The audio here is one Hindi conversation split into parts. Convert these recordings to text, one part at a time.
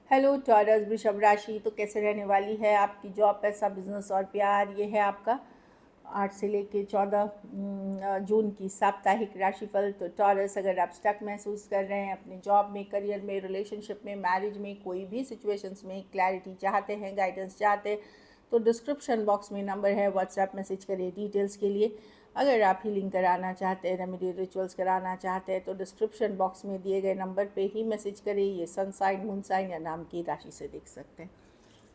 हेलो टॉरस वृषभ राशि, तो कैसे रहने वाली है आपकी जॉब, पैसा, बिजनेस और प्यार। ये है आपका 8 से लेके 14 जून की साप्ताहिक राशिफल। तो टॉरस, अगर आप स्टक महसूस कर रहे हैं अपने जॉब में, करियर में, रिलेशनशिप में, मैरिज में, कोई भी सिचुएशंस में क्लैरिटी चाहते हैं, गाइडेंस चाहते हैं, तो डिस्क्रिप्शन बॉक्स में नंबर है, व्हाट्सएप मैसेज करिए डिटेल्स के लिए। अगर आप हीलिंग कराना चाहते हैं, रेमेडी रिचुअल्स कराना चाहते हैं, तो डिस्क्रिप्शन बॉक्स में दिए गए नंबर पे ही मैसेज करें। ये सन साइन, मून साइन या नाम की राशि से देख सकते हैं।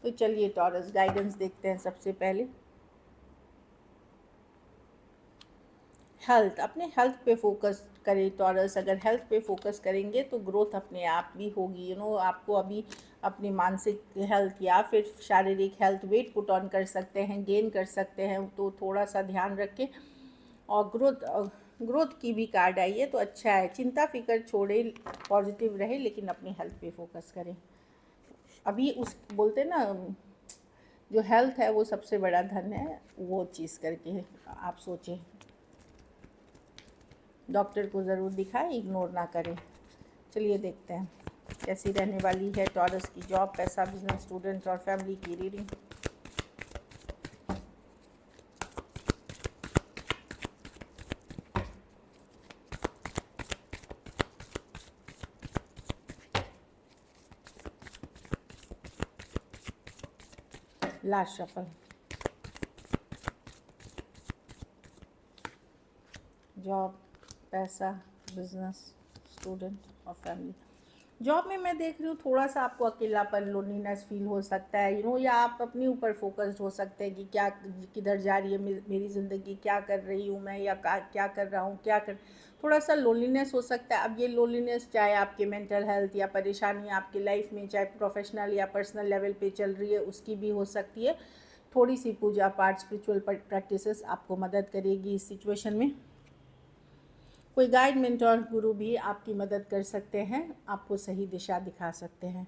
तो चलिए टॉरस गाइडेंस देखते हैं। सबसे पहले हेल्थ, अपने हेल्थ पे फोकस करें टॉरस। अगर हेल्थ पे फोकस करेंगे तो ग्रोथ अपने आप भी होगी। आपको अभी अपनी मानसिक हेल्थ या फिर शारीरिक हेल्थ, वेट पुट ऑन कर सकते हैं, गेन कर सकते हैं, तो थोड़ा सा ध्यान रखें। और ग्रोथ की भी कार्ड आई है तो अच्छा है। चिंता फिक्र छोड़े, पॉजिटिव रहे, लेकिन अपनी हेल्थ पे फोकस करें। अभी उस बोलते ना, जो हेल्थ है वो सबसे बड़ा धन है, वो चीज़ करके आप सोचें। डॉक्टर को ज़रूर दिखाएं, इग्नोर ना करें। चलिए देखते हैं कैसी रहने वाली है टॉरस की जॉब, पैसा, बिजनेस, स्टूडेंट और फैमिली की रीडिंग। Last shuffle. जॉब, पैसा, बिजनेस, स्टूडेंट और फैमिली। जॉब में मैं देख रही हूँ थोड़ा सा आपको अकेलापन, लोनलीनेस फील हो सकता है, या आप अपने ऊपर फोकस्ड हो सकते हैं कि क्या, किधर जा रही है मेरी ज़िंदगी, क्या कर रही हूँ मैं, या क्या कर रहा हूँ, क्या कर, थोड़ा सा लोनलीनेस हो सकता है। अब ये लोनलीनेस चाहे आपके मेंटल हेल्थ या परेशानी आपकी लाइफ में, चाहे प्रोफेशनल या पर्सनल लेवल पे चल रही है, उसकी भी हो सकती है। थोड़ी सी पूजा पाठ, स्पिरिचुअल प्रैक्टिसेस आपको मदद करेगी इस सिचुएशन में। कोई गाइड, मेंटोर, गुरु भी आपकी मदद कर सकते हैं, आपको सही दिशा दिखा सकते हैं।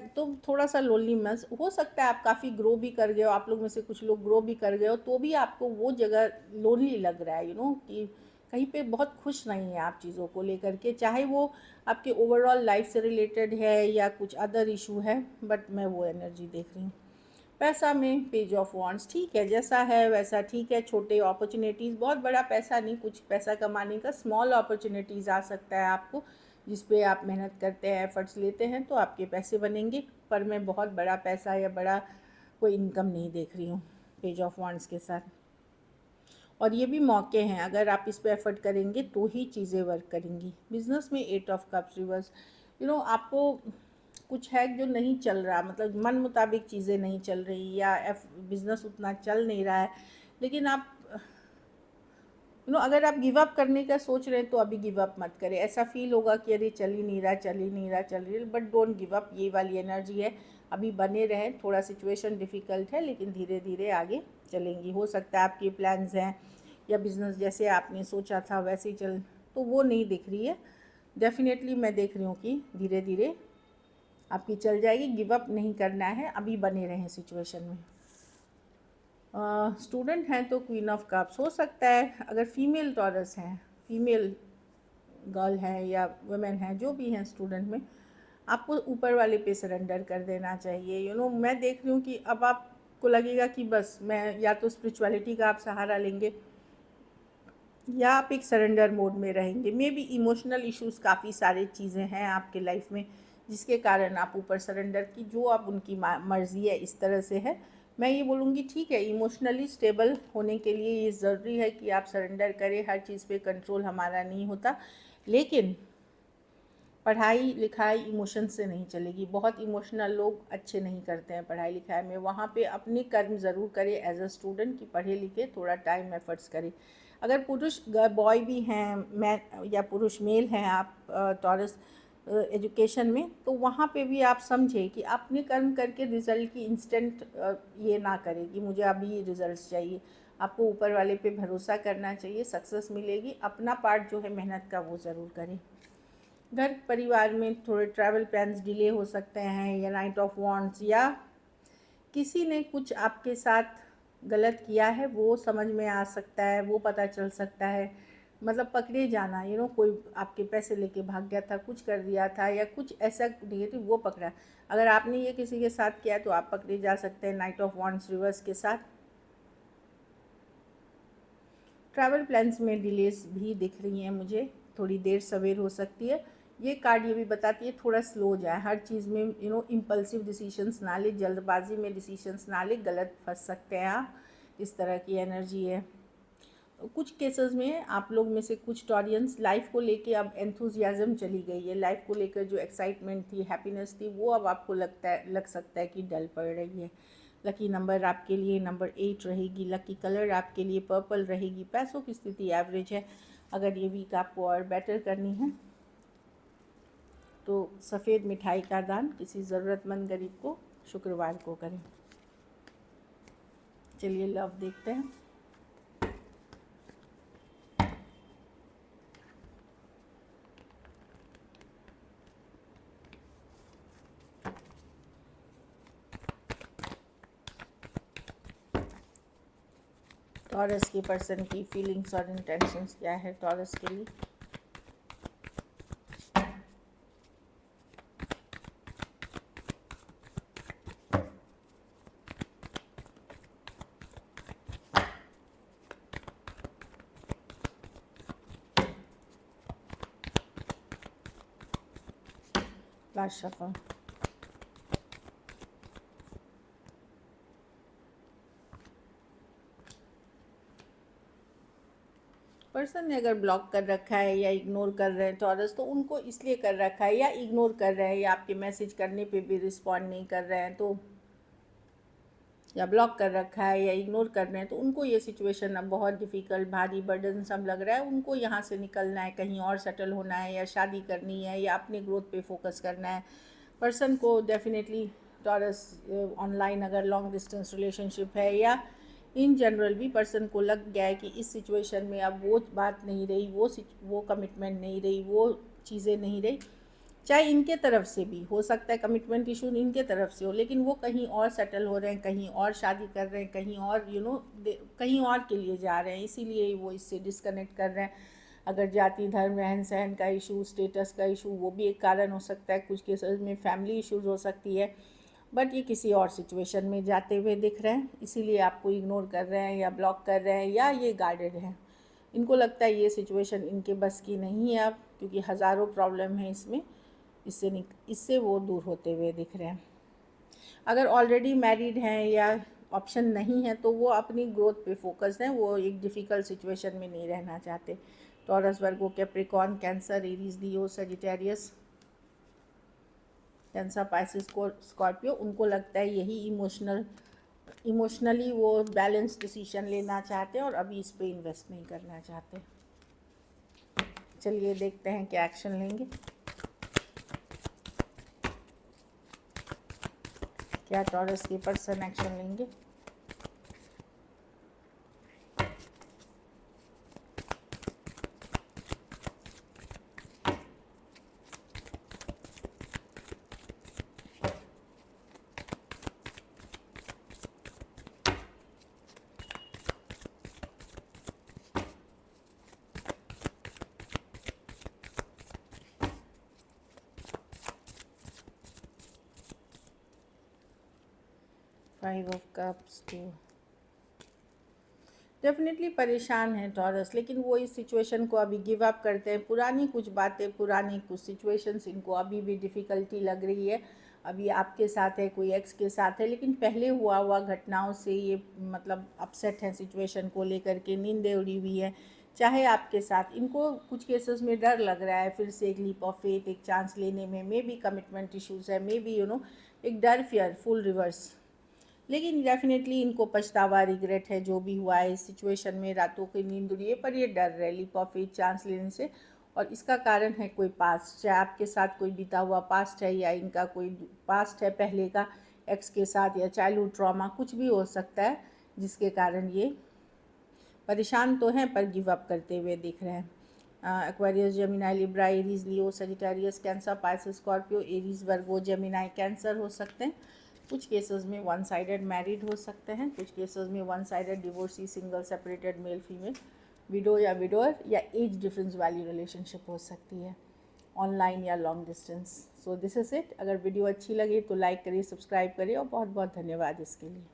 तो थोड़ा सा लोनलीनेस हो सकता है। आप काफ़ी ग्रो भी कर गए हो, आप लोग में से कुछ लोग ग्रो भी कर गए हो, तो भी आपको वो जगह लोनली लग रहा है, कि कहीं पे बहुत खुश नहीं है आप चीज़ों को लेकर के, चाहे वो आपके ओवरऑल लाइफ से रिलेटेड है या कुछ अदर इशू है। बट मैं वो एनर्जी देख रही हूँ। पैसा में पेज ऑफ वॉन्ड्स, ठीक है, जैसा है वैसा ठीक है। छोटे अपॉर्चुनिटीज़, बहुत बड़ा पैसा नहीं, कुछ पैसा कमाने का स्मॉल अपॉर्चुनिटीज़ आ सकता है आपको, जिस पे आप मेहनत करते हैं, एफर्ट्स लेते हैं, तो आपके पैसे बनेंगे। पर मैं बहुत बड़ा पैसा या बड़ा कोई इनकम नहीं देख रही हूँ पेज ऑफ वॉन्ड्स के साथ। और ये भी मौके हैं, अगर आप इस पे एफर्ट करेंगे तो ही चीज़ें वर्क करेंगी। बिजनेस में 8 ऑफ कप्स रिवर्स, आपको कुछ है जो नहीं चल रहा, मतलब मन मुताबिक चीज़ें नहीं चल रही, या बिज़नेस उतना चल नहीं रहा है, लेकिन आप अगर आप गिव अप करने का सोच रहे हैं तो अभी गिव अप मत करें। ऐसा फील होगा कि अरे चल ही नहीं रहा, चल ही नहीं रहा, चल ही, बट डोंट गिव अप, ये वाली एनर्जी है। अभी बने रहें, थोड़ा सिचुएशन डिफ़िकल्ट है, लेकिन धीरे धीरे आगे चलेंगी। हो सकता है आपके प्लान्स हैं या बिज़नेस जैसे आपने सोचा था वैसे ही चल, तो वो नहीं दिख रही है। डेफिनेटली मैं देख रही हूँ कि धीरे धीरे आपकी चल जाएगी। गिव अप नहीं करना है, अभी बने रहें सिचुएशन में। स्टूडेंट हैं तो क्वीन ऑफ कप्स हो सकता है। अगर फीमेल टॉरस हैं, फीमेल गर्ल हैं या वुमेन हैं, जो भी हैं स्टूडेंट में, आपको ऊपर वाले पे सरेंडर कर देना चाहिए। मैं देख रही हूँ कि अब आपको लगेगा कि बस मैं, या तो स्पिरिचुअलिटी का आप सहारा लेंगे या आप एक सरेंडर मोड में रहेंगे। मे बी इमोशनल इश्यूज़, काफ़ी सारी चीज़ें हैं आपके लाइफ में जिसके कारण आप ऊपर सरेंडर की, जो अब उनकी मर्ज़ी है इस तरह से है। मैं ये बोलूँगी ठीक है, इमोशनली स्टेबल होने के लिए ये ज़रूरी है कि आप सरेंडर करें। हर चीज़ पे कंट्रोल हमारा नहीं होता, लेकिन पढ़ाई लिखाई इमोशन से नहीं चलेगी। बहुत इमोशनल लोग अच्छे नहीं करते हैं पढ़ाई लिखाई में। वहाँ पे अपने कर्म ज़रूर करें एज अ स्टूडेंट, कि पढ़े लिखे, थोड़ा टाइम एफर्ट्स करें। अगर पुरुष बॉय भी हैं, मैं या पुरुष मेल हैं आप टॉरस एजुकेशन में, तो वहाँ पे भी आप समझें कि अपने कर्म करके रिज़ल्ट की इंस्टेंट ये ना करें कि मुझे अभी रिज़ल्ट चाहिए। आपको ऊपर वाले पे भरोसा करना चाहिए, सक्सेस मिलेगी। अपना पार्ट जो है मेहनत का, वो ज़रूर करें। घर परिवार में थोड़े ट्रैवल प्लान्स डिले हो सकते हैं, या नाइट ऑफ वॉन्ड्स, या किसी ने कुछ आपके साथ गलत किया है वो समझ में आ सकता है, वो पता चल सकता है। मतलब पकड़े जाना, कोई आपके पैसे लेके भाग गया था, कुछ कर दिया था या कुछ ऐसा नेगेटिव, वो पकड़ा। अगर आपने ये किसी के साथ किया तो आप पकड़े जा सकते हैं नाइट ऑफ वॉन्ड्स रिवर्स के साथ। ट्रैवल प्लान्स में डिलेस भी दिख रही हैं मुझे, थोड़ी देर सवेर हो सकती है। ये कार्ड ये भी बताती है थोड़ा स्लो जाए हर चीज़ में, इम्पल्सिव डिसीजंस ना ले, जल्दबाजी में डिसीजंस ना ले, गलत फंस सकते हैं आप, इस तरह की एनर्जी है। कुछ केसेस में आप लोग में से कुछ टॉरियंस लाइफ को लेके अब एंथुजियाज्म चली गई है, लाइफ को लेकर जो एक्साइटमेंट थी, हैप्पीनेस थी, वो अब आपको लग सकता है कि डल पड़ रही है। लकी नंबर आपके लिए नंबर 8 रहेगी। लकी कलर आपके लिए पर्पल रहेगी। पैसों की स्थिति एवरेज है। अगर ये वीक आपको और बेटर करनी है तो सफ़ेद मिठाई का दान किसी ज़रूरतमंद गरीब को शुक्रवार को करें। चलिए लव देखते हैं। टॉरस के पर्सन की फीलिंग्स और इंटेंशंस क्या है टॉरस के लिए। Last shuffle. पर्सन ने अगर ब्लॉक कर रखा है या इग्नोर कर रहे हैं टॉरस, तो उनको इसलिए कर रखा है या इग्नोर कर रहे हैं या आपके मैसेज करने पे भी रिस्पॉन्ड नहीं कर रहे हैं, तो या ब्लॉक कर रखा है या इग्नोर कर रहे हैं, तो उनको ये सिचुएशन अब बहुत डिफ़िकल्ट, भारी, बर्डनसम लग रहा है। उनको यहाँ से निकलना है, कहीं और सेटल होना है या शादी करनी है या अपने ग्रोथ पे फोकस करना है। पर्सन को डेफिनेटली टॉरस ऑनलाइन अगर लॉन्ग डिस्टेंस रिलेशनशिप है या इन जनरल भी पर्सन को लग गया है कि इस सिचुएशन में अब वो बात नहीं रही, वो कमिटमेंट नहीं रही, वो चीज़ें नहीं रही। चाहे इनके तरफ से भी हो सकता है कमिटमेंट इशू इनके तरफ से हो, लेकिन वो कहीं और सेटल हो रहे हैं, कहीं और शादी कर रहे हैं, कहीं और कहीं और के लिए जा रहे हैं, इसीलिए वो इससे डिस्कनेक्ट कर रहे हैं। अगर जाति धर्म रहन सहन का इशू, स्टेटस का इशू, वो भी एक कारण हो सकता है। कुछ केसेस में फैमिली इश्यूज हो सकती है, बट ये किसी और सिचुएशन में जाते हुए दिख रहे हैं, इसीलिए आपको इग्नोर कर रहे हैं या ब्लॉक कर रहे हैं या ये गार्डेड हैं। इनको लगता है ये सिचुएशन इनके बस की नहीं है अब, क्योंकि हज़ारों प्रॉब्लम है इसमें, इससे वो दूर होते हुए दिख रहे हैं। अगर ऑलरेडी मैरिड हैं या ऑप्शन नहीं है तो वो अपनी ग्रोथ पे फोकस हैं, वो एक डिफ़िकल्ट सिचुएशन में नहीं रहना चाहते। टॉरस, वर्गो, Capricorn, cancer, Aries, Leo, Sagittarius, Cancer, Pisces, Scorpio, उनको लगता है यही इमोशनली वो बैलेंस डिसीजन लेना चाहते हैं और अभी इस पे इन्वेस्ट नहीं करना चाहते। चलिए देखते हैं क्या एक्शन लेंगे, क्या टॉरस के पर्सन एक्शन लेंगे। Five of cups, 2। डेफिनेटली परेशान है टॉरस, लेकिन वो इस सिचुएशन को अभी गिव अप करते हैं। पुरानी कुछ बातें, पुरानी कुछ सिचुएशंस इनको अभी भी डिफ़िकल्टी लग रही है। अभी आपके साथ है, कोई एक्स के साथ है, लेकिन पहले हुआ घटनाओं से ये मतलब अपसेट है, सिचुएशन को लेकर के नींदें उड़ी हुई है। चाहे आपके साथ, इनको कुछ केसेस में डर लग रहा है फिर से एक लीप ऑफ फेथ, एक चांस लेने में। मे बी कमिटमेंट इश्यूज़ है, मे बी एक डर, फियर, फुल रिवर्स। लेकिन डेफिनेटली इनको पछतावा, रिग्रेट है जो भी हुआ है इस सिचुएशन में। रातों की नींद उड़ी है, पर ये डर रहे लीप ऑफ फेथ, चांस लेने से। और इसका कारण है कोई पास्ट, चाहे आपके साथ कोई बीता हुआ पास्ट है या इनका कोई पास्ट है पहले का एक्स के साथ, या चाइल्डहुड ट्रॉमा, कुछ भी हो सकता है जिसके कारण ये परेशान तो हैं पर गिव अप करते हुए दिख रहे हैं। Aquarius, Gemini, Libra, Aries, Leo, Sagittarius, Cancer, Pisces, Scorpio, Aries, Virgo, Gemini, Cancer हो सकते हैं। कुछ केसेस में वन साइडेड मैरिड हो सकते हैं, कुछ केसेस में one sided divorcee, single, separated, male female window या विडोअर या एज डिफरेंस वाली रिलेशनशिप हो सकती है, ऑनलाइन या long distance. So this is it. अगर वीडियो अच्छी लगी तो लाइक करिए, सब्सक्राइब करिए और बहुत बहुत धन्यवाद इसके लिए।